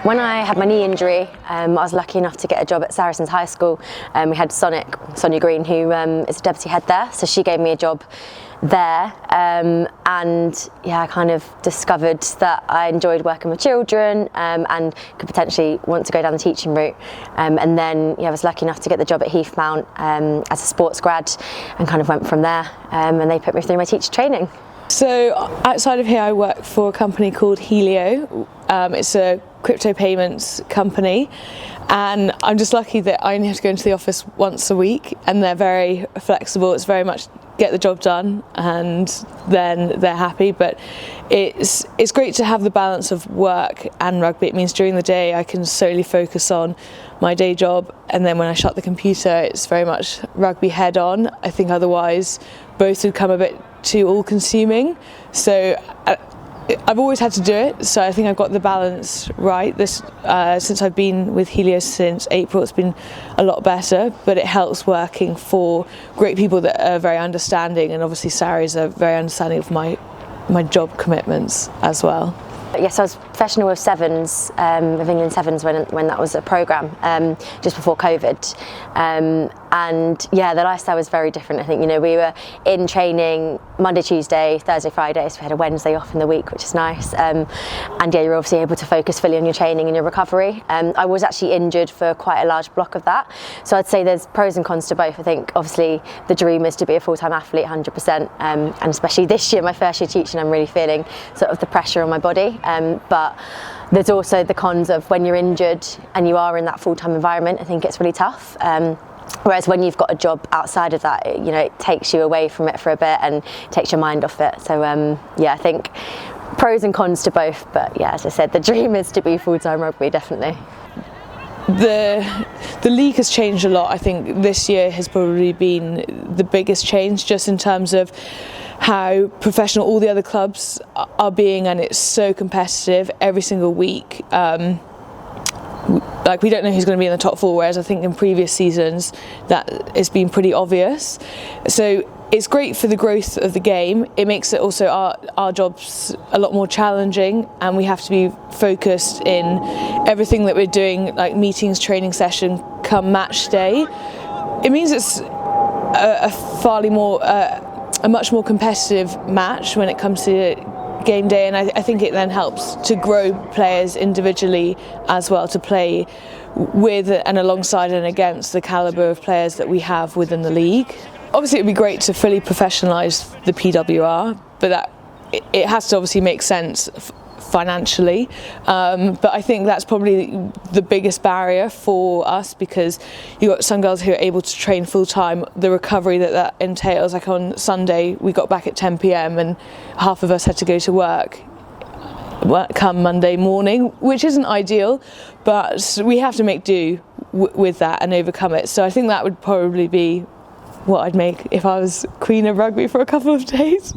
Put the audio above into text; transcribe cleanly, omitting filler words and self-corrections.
When I had my knee injury, I was lucky enough to get a job at Saracens High School. We had Sonia Green, who is the deputy head there, so she gave me a job there, and yeah, I kind of discovered that I enjoyed working with children and could potentially want to go down the teaching route, and then yeah, I was lucky enough to get the job at Heathmount as a sports grad, and kind of went from there, and they put me through my teacher training. So outside of here I work for a company called Helio. It's a crypto payments company, and I'm just lucky that I only have to go into the office once a week, and they're very flexible. It's very much get the job done and then they're happy, but it's great to have the balance of work and rugby. It means during the day I can solely focus on my day job, and then when I shut the computer it's very much rugby head on. I think otherwise both would come a bit too all-consuming, so I've always had to do it, so I think I've got the balance right. Since I've been with Helio since April, it's been a lot better, but it helps working for great people that are very understanding, and obviously Saris are very understanding of my job commitments as well. Yes, I was professional with Sevens, with England Sevens when that was a programme, just before COVID. And yeah, the lifestyle was very different. I think, you know, we were in training Monday, Tuesday, Thursday, Friday, so we had a Wednesday off in the week, which is nice. And yeah, you're obviously able to focus fully on your training and your recovery. I was actually injured for quite a large block of that. So I'd say there's pros and cons to both. I think obviously the dream is to be a full-time athlete, 100%. And especially this year, my first year teaching, I'm really feeling sort of the pressure on my body. But there's also the cons of when you're injured and you are in that full-time environment. I think it's really tough. Whereas when you've got a job outside of that, you know, it takes you away from it for a bit and takes your mind off it. So yeah, I think pros and cons to both. But yeah, as I said, the dream is to be full-time rugby, definitely. The league has changed a lot. I think this year has probably been the biggest change, just in terms of how professional all the other clubs are being, and it's so competitive every single week. Like, we don't know who's going to be in the top four, whereas I think in previous seasons that has been pretty obvious. So it's great for the growth of the game. It makes it also our jobs a lot more challenging, and we have to be focused in everything that we're doing, like meetings, training session, come match day. It means it's a much more competitive match when it comes to game day, and I think it then helps to grow players individually as well, to play with and alongside and against the calibre of players that we have within the league. Obviously it would be great to fully professionalise the PWR, but that it has to obviously make sense financially, but I think that's probably the biggest barrier for us, because you've got some girls who are able to train full time. The recovery that entails, like on Sunday we got back at 10 p.m. and half of us had to go to work come Monday morning, which isn't ideal, but we have to make do with that and overcome it. So I think that would probably be what I'd make if I was Queen of Rugby for a couple of days.